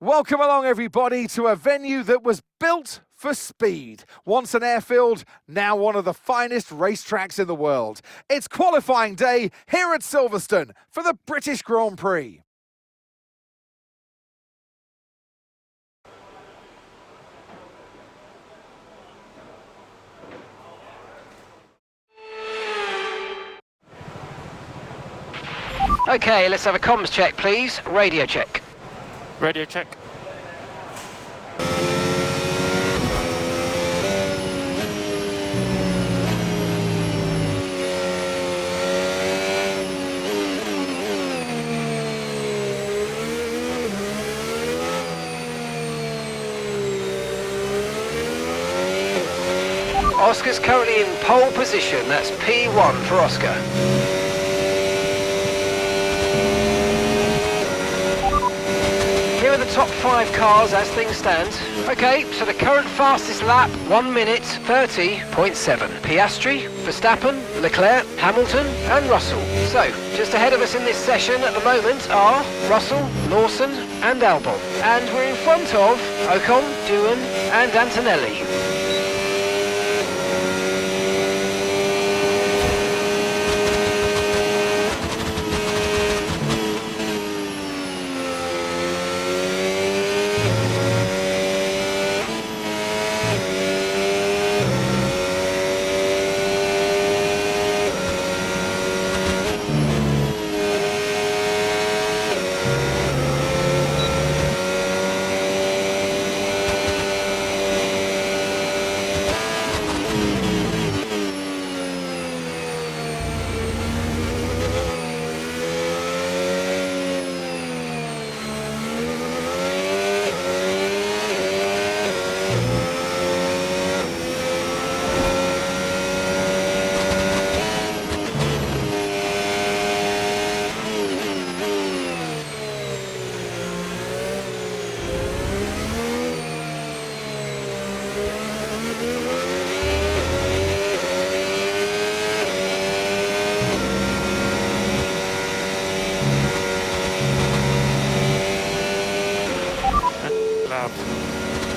Welcome along, everybody, to a venue that was built for speed. Once an airfield, now one of the finest racetracks in the world. It's qualifying day here at Silverstone for the British Grand Prix. Okay, let's have a comms check, please. Radio check. Radio check. Oscar's currently in pole position. That's P1 for Oscar. Here are the top 5 cars as things stand. Okay, so the current fastest lap, 1 minute 30.7. Piastri, Verstappen, Leclerc, Hamilton and Russell. So, just ahead of us in this session at the moment are Russell, Lawson and Albon. And we're in front of Ocon, Doohan and Antonelli.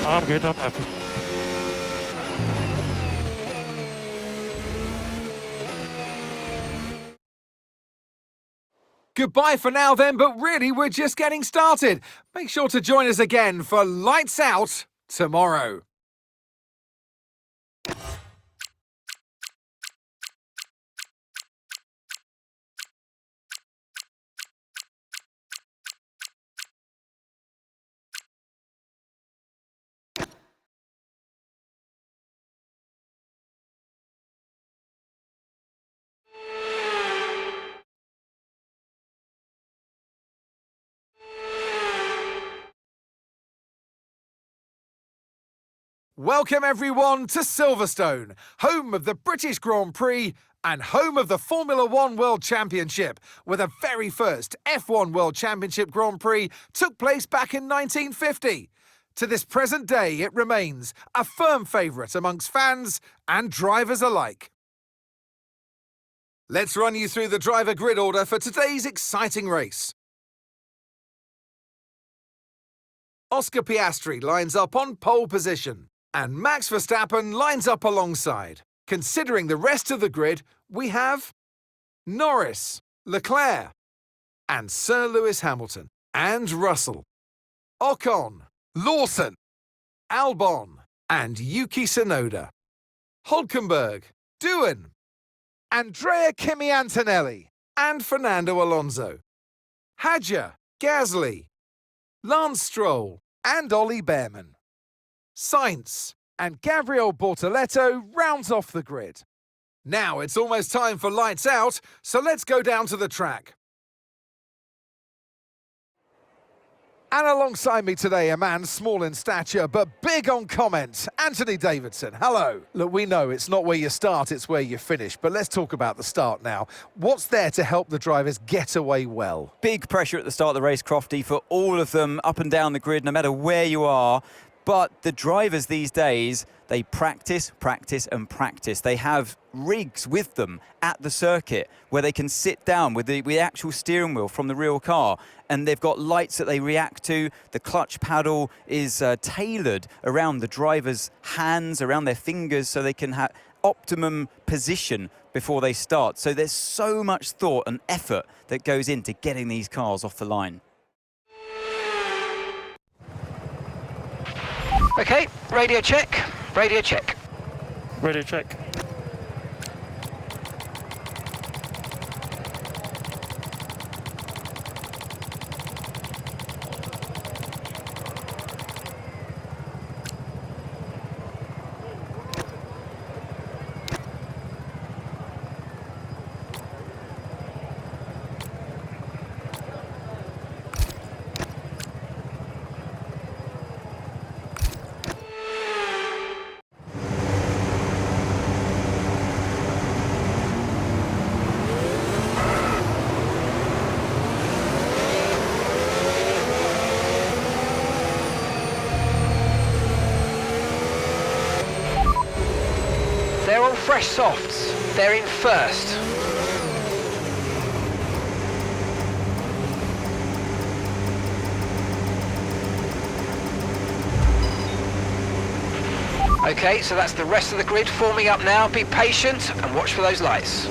I'm good, I'm happy. Goodbye for now then, but really we're just getting started. Make sure to join us again for Lights Out tomorrow. Welcome everyone to Silverstone, home of the British Grand Prix and home of the Formula One World Championship, where the very first F1 World Championship Grand Prix took place back in 1950. To this present day, it remains a firm favourite amongst fans and drivers alike. Let's run you through the driver grid order for today's exciting race. Oscar Piastri lines up on pole position. And Max Verstappen lines up alongside. Considering the rest of the grid, we have Norris, Leclerc, and Sir Lewis Hamilton, and Russell, Ocon, Lawson, Albon, and Yuki Tsunoda, Hülkenberg, Doohan, Andrea Kimi Antonelli, and Fernando Alonso, Hadjar, Gasly, Lance Stroll, and Ollie Behrman. Sainz and Gabriel Bortoleto rounds off the grid. Now it's almost time for lights out, so let's go down to the track. And alongside me today, a man small in stature but big on comment, Anthony Davidson. Hello. Look, we know it's not where you start, it's where you finish, but let's talk about the start now. What's there to help the drivers get away well? Big pressure at the start of the race, Crofty, for all of them up and down the grid, no matter where you are. But the drivers these days, they practice, practice and practice. They have rigs with them at the circuit where they can sit down with the actual steering wheel from the real car, and they've got lights that they react to. The clutch paddle is tailored around the driver's hands, around their fingers, so they can have optimum position before they start. So there's so much thought and effort that goes into getting these cars off the line. Okay, radio check, radio check. Radio check. They're all fresh softs. They're in first. Okay, so that's the rest of the grid forming up now. Be patient and watch for those lights.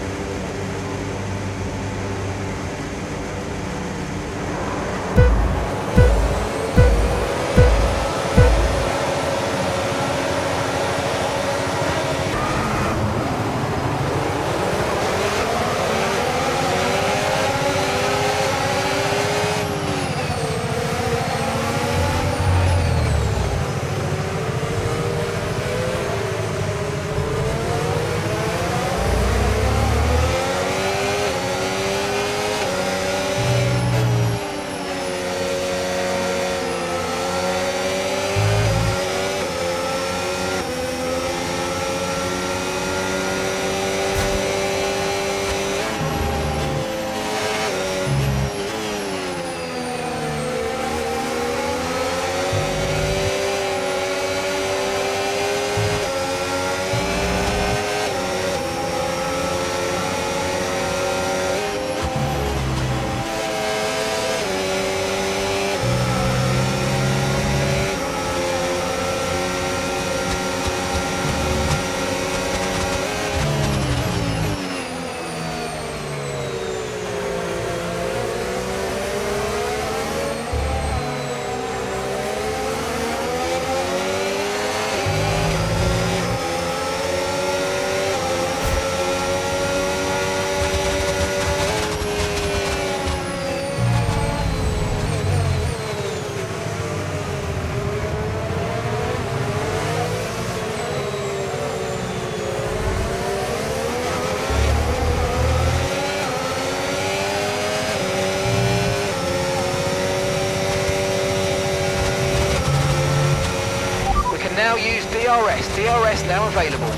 Now use DRS. DRS now available.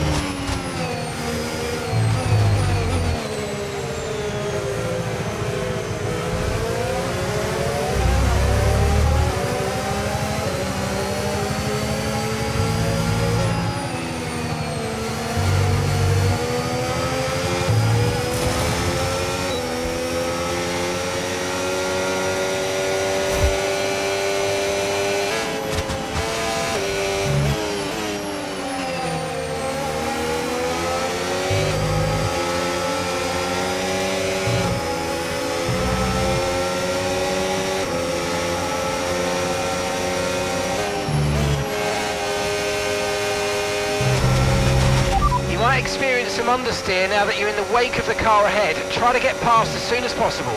Experience some understeer now that you're in the wake of the car ahead. Try to get past as soon as possible.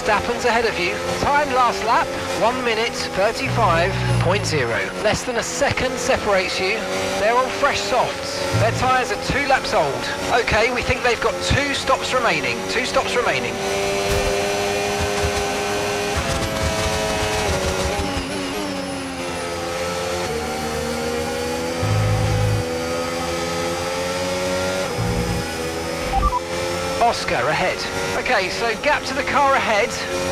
Verstappen's ahead of you. Time last lap, 1 minute 35.0. Less than a second separates you. They're on fresh softs. Their tyres are 2 laps old. Okay, we think they've got 2 stops remaining. 2 stops remaining. Oscar ahead. Okay, so gap to the car ahead,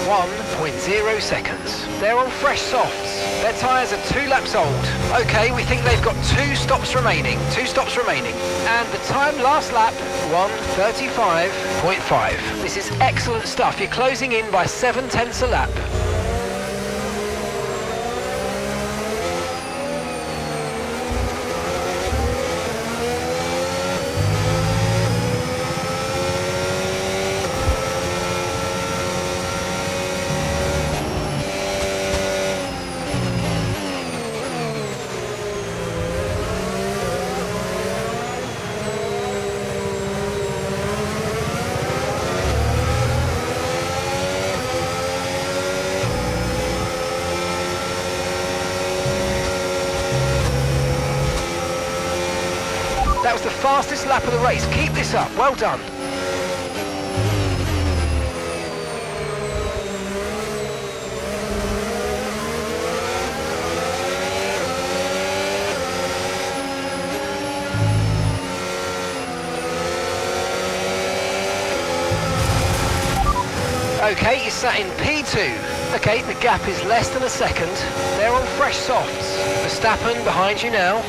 1.0 seconds. They're on fresh softs. Their tyres are 2 laps old. Okay, we think they've got 2 stops remaining. 2 stops remaining. And the time last lap, 1:35.5. This is excellent stuff. You're closing in by 7/10 a lap. That was the fastest lap of the race. Keep this up. Well done. Okay, you sat in P2. Okay, the gap is less than a second. They're on fresh softs. Verstappen behind you now.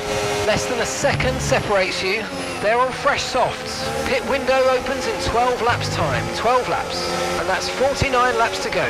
Less than a second separates you. They're on fresh softs. Pit window opens in 12 laps time. 12 laps. And that's 49 laps to go.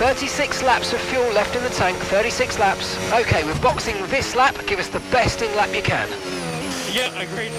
.36 laps of fuel left in the tank, 36 laps. Okay, we're boxing this lap. Give us the best in lap you can. Yeah, agreed.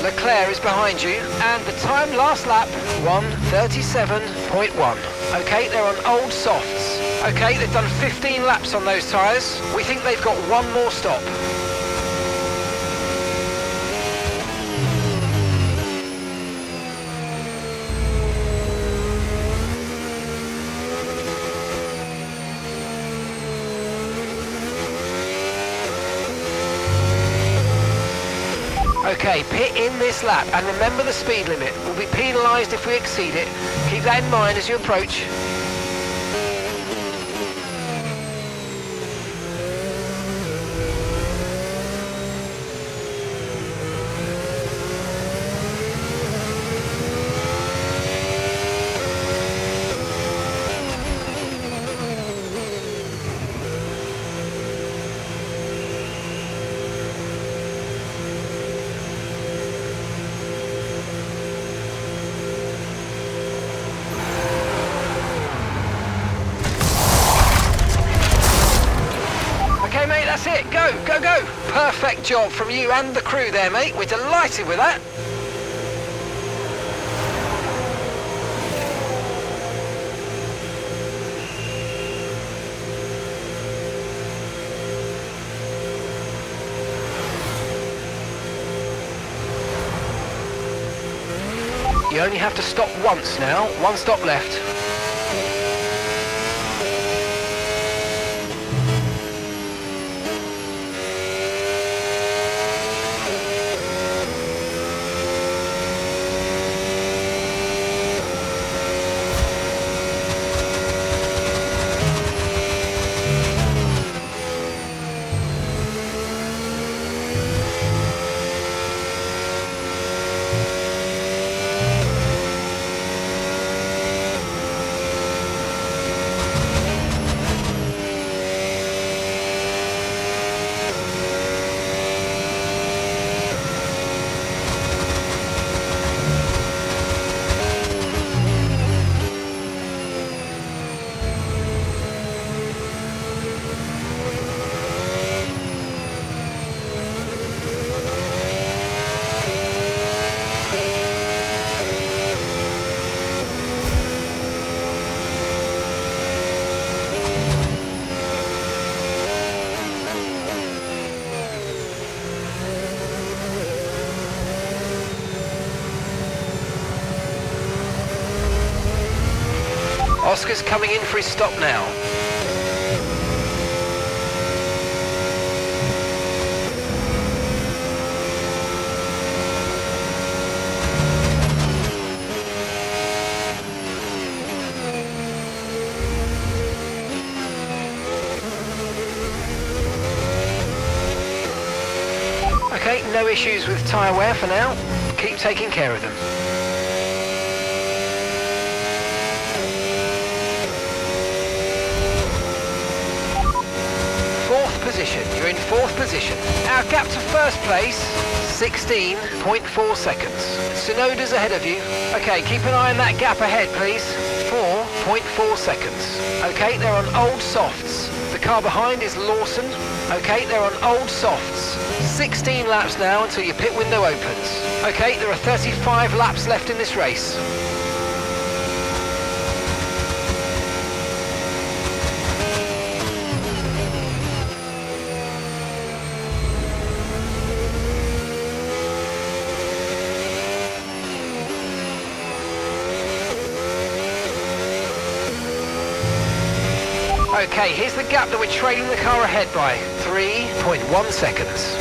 Leclerc is behind you, and the time last lap, 1:37.1. Okay, they're on old softs. Okay, they've done 15 laps on those tyres. We think they've got one more stop. Okay, pit in this lap, and remember the speed limit. We'll be penalised if we exceed it. Keep that in mind as you approach. That's it, go, go, go. Perfect job from you and the crew there, mate. We're delighted with that. You only have to stop once now, one stop left. Oscar's coming in for his stop now. Okay, no issues with tyre wear for now. Keep taking care of them. Position. You're in fourth position. Our gap to first place, 16.4 seconds. Sonoda's ahead of you. Okay, keep an eye on that gap ahead, please. 4.4 seconds. Okay, they're on old softs. The car behind is Lawson. Okay, they're on old softs. 16 laps now until your pit window opens. Okay, there are 35 laps left in this race. Okay, here's the gap that we're trailing the car ahead by. 3.1 seconds.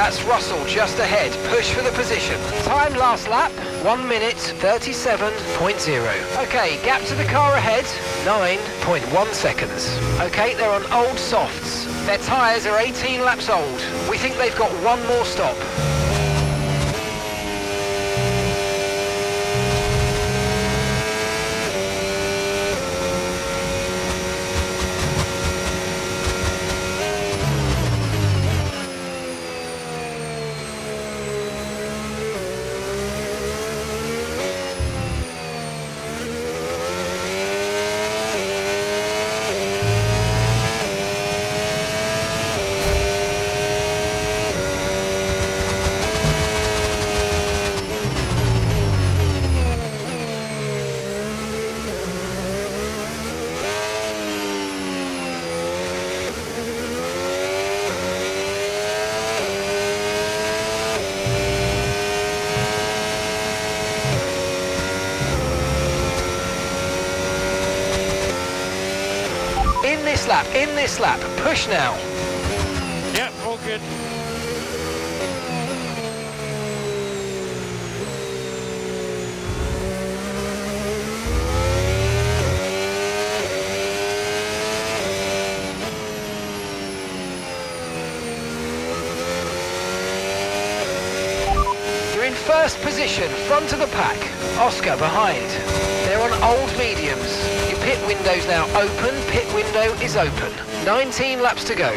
That's Russell just ahead. Push for the position. Time last lap, 1 minute 37.0. Okay, gap to the car ahead, 9.1 seconds. Okay, they're on old softs. Their tyres are 18 laps old. We think they've got one more stop. lap, in this lap. Push now. Yeah, all good. You're in first position, front of the pack. Oscar behind. They're on old mediums. Your pit window's now open. Pit window is open. 19 laps to go.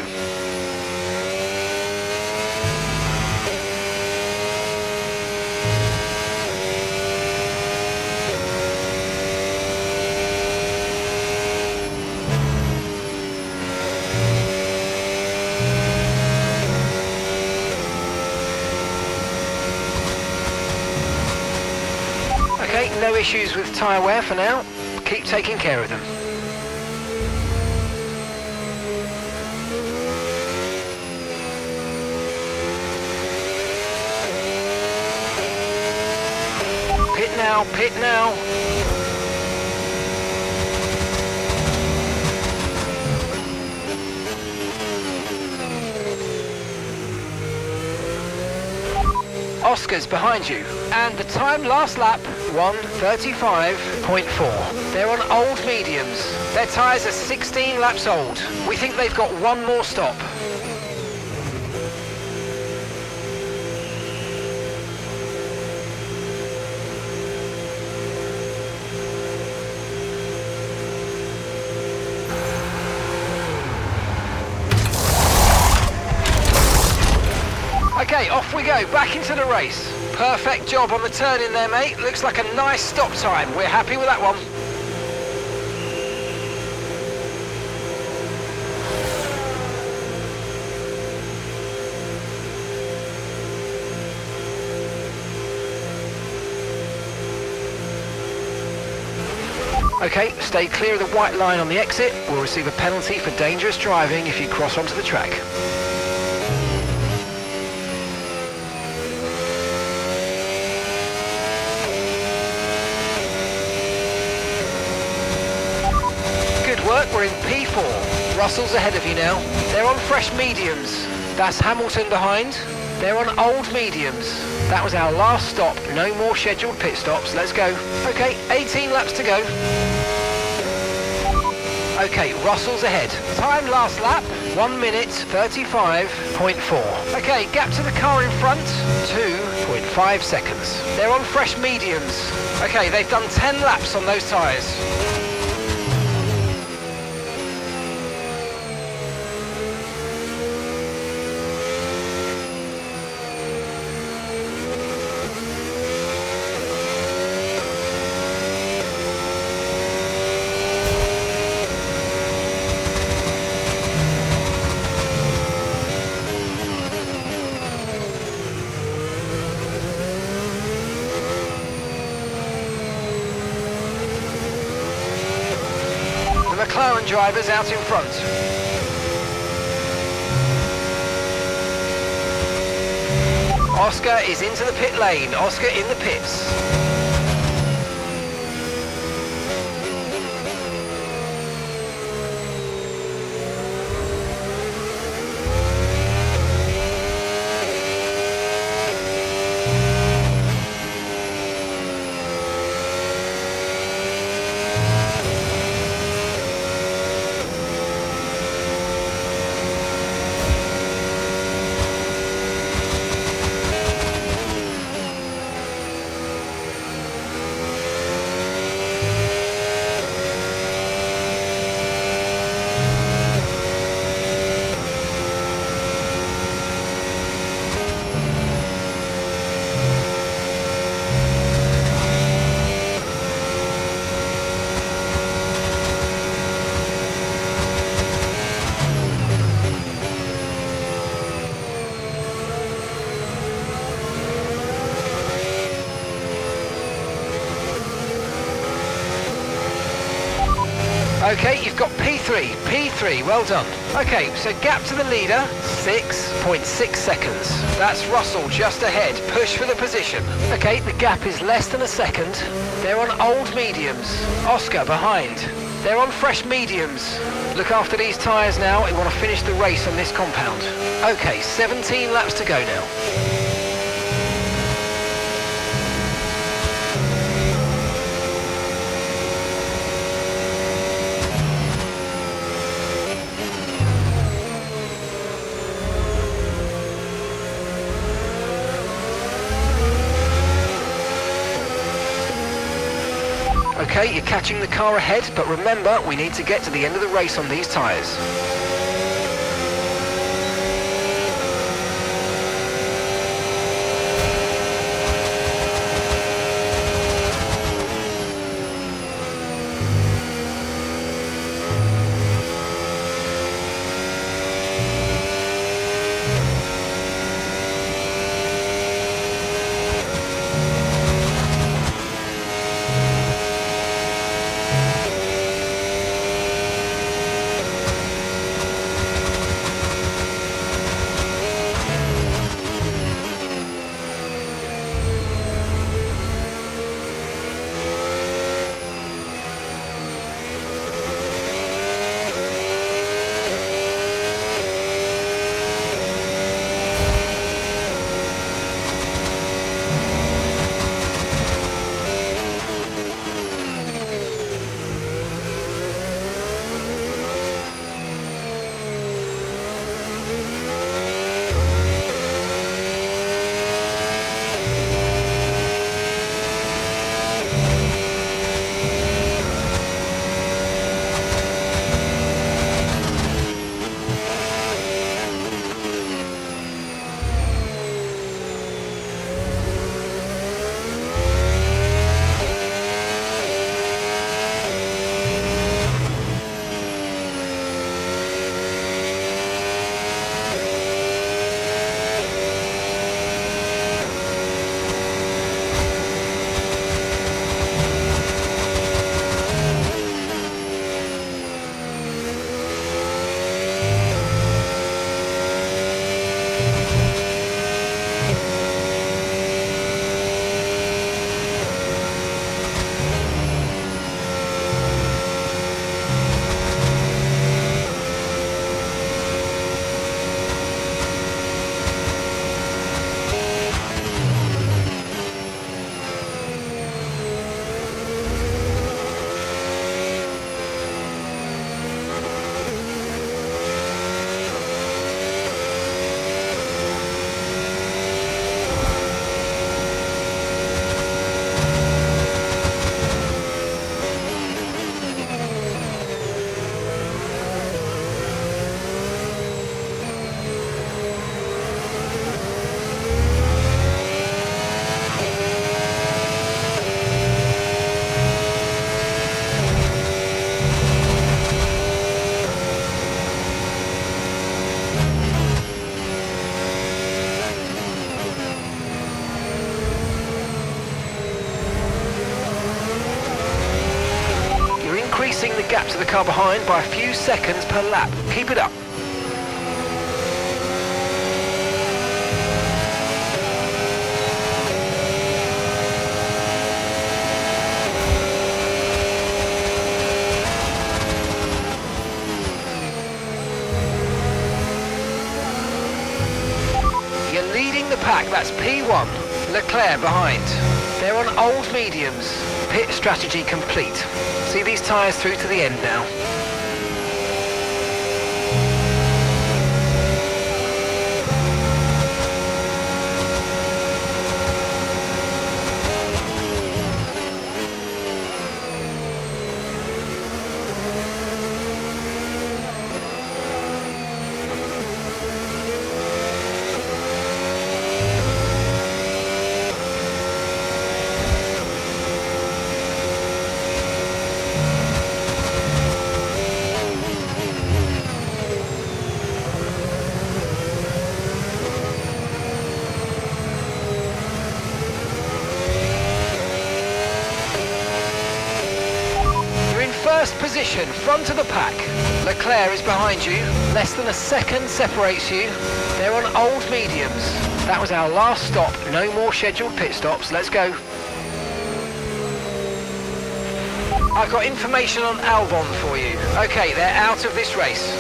Okay, no issues with tyre wear for now. Keep taking care of them. Pit now, pit now. Oscar's behind you, and the time last lap, 1:35.4. They're on old mediums. Their tyres are 16 laps old. We think they've got one more stop. Okay, off we go, back into the race. Perfect job on the turn in there, mate. Looks like a nice stop time. We're happy with that one. Okay, stay clear of the white line on the exit. We'll receive a penalty for dangerous driving if you cross onto the track. We're in P4. Russell's ahead of you now. They're on fresh mediums. That's Hamilton behind. They're on old mediums. That was our last stop. No more scheduled pit stops. Let's go. Okay, 18 laps to go. Okay, Russell's ahead. Time last lap, 1:35.4. Okay, gap to the car in front, 2.5 seconds. They're on fresh mediums. Okay, they've done 10 laps on those tyres. McLaren drivers out in front. Oscar is into the pit lane. Oscar in the pits. Okay, you've got P3, well done. Okay, so gap to the leader, 6.6 seconds. That's Russell just ahead, push for the position. Okay, the gap is less than a second. They're on old mediums. Oscar behind. They're on fresh mediums. Look after these tyres now. We want to finish the race on this compound. Okay, 17 laps to go now. Okay, you're catching the car ahead, but remember, we need to get to the end of the race on these tyres. Increasing the gap to the car behind by a few seconds per lap. Keep it up. You're leading the pack, that's P1. Leclerc behind. They're on old mediums. Pit strategy complete. See these tyres through to the end now. First position, front of the pack. Leclerc is behind you. Less than a second separates you. They're on old mediums. That was our last stop. No more scheduled pit stops. Let's go. I've got information on Albon for you. Okay, they're out of this race.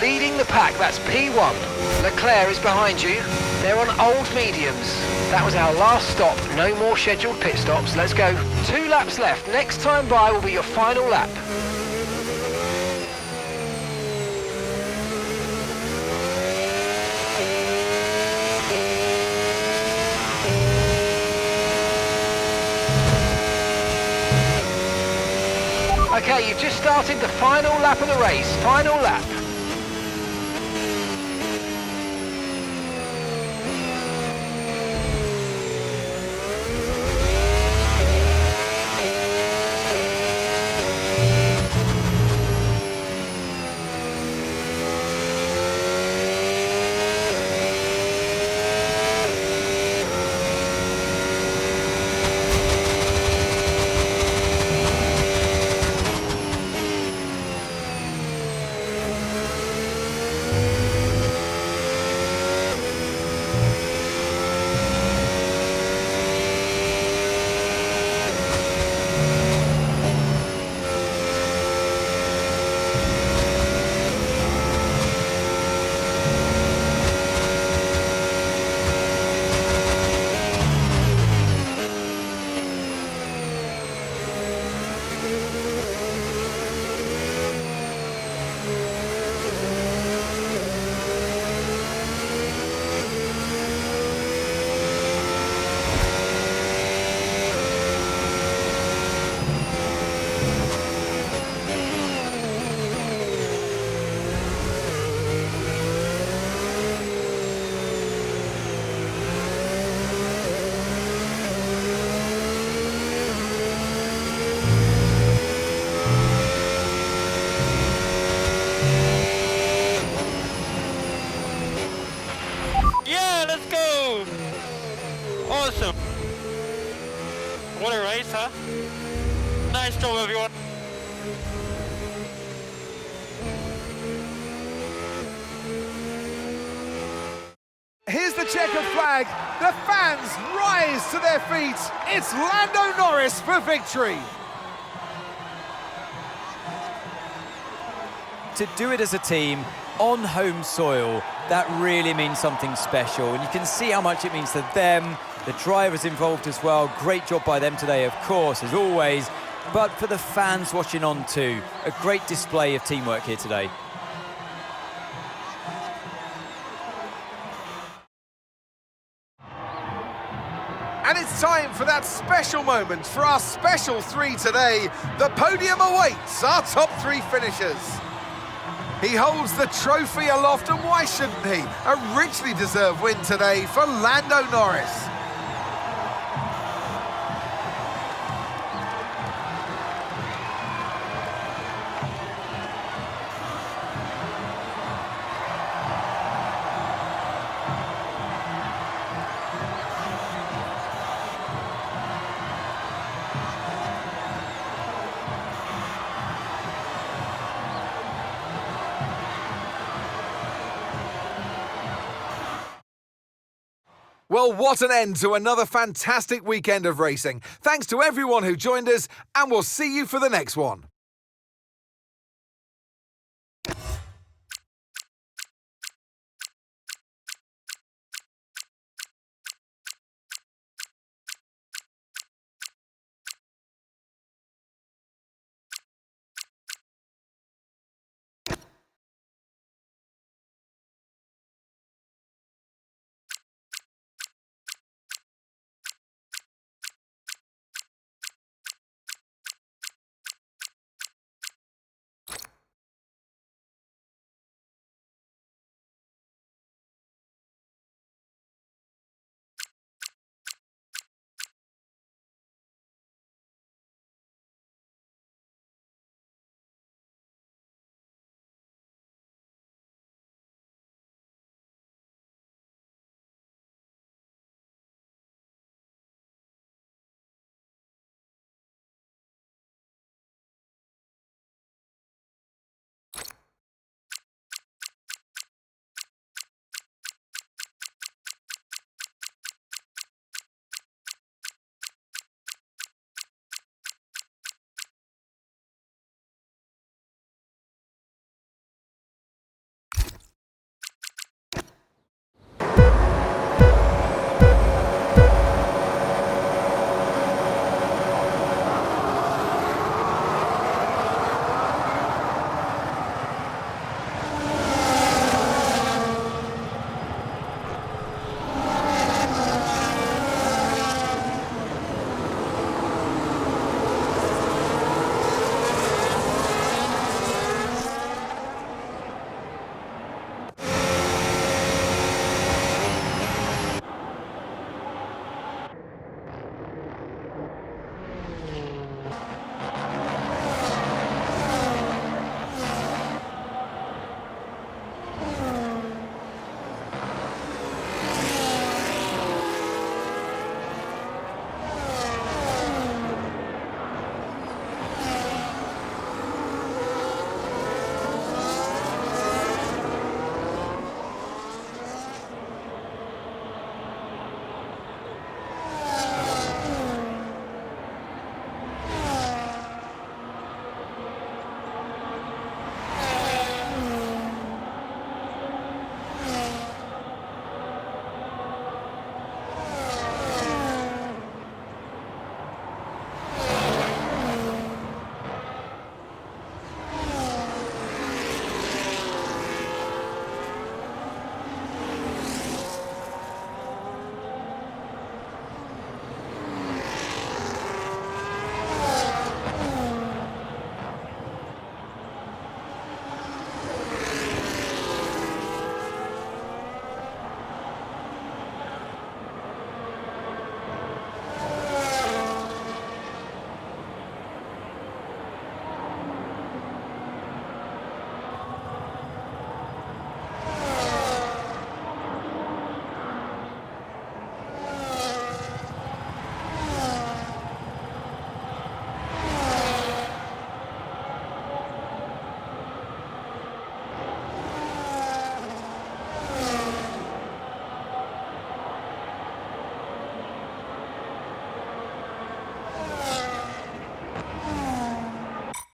Leading the pack, that's P1. Leclerc is behind you. They're on old mediums. That was our last stop. No more scheduled pit stops. Let's go. 2 laps left. Next time by will be your final lap. Okay, you've just started the final lap of the race. Final lap. Awesome. What a race, huh? Nice job, everyone. Here's the checkered flag. The fans rise to their feet. It's Lando Norris for victory. To do it as a team on home soil, that really means something special. And you can see how much it means to them, the drivers involved as well. Great job by them today, of course, as always. But for the fans watching on too, a great display of teamwork here today. And it's time for that special moment for our special three today. The podium awaits our top three finishers. He holds the trophy aloft, and why shouldn't he? A richly deserved win today for Lando Norris. Well, what an end to another fantastic weekend of racing. Thanks to everyone who joined us, and we'll see you for the next one.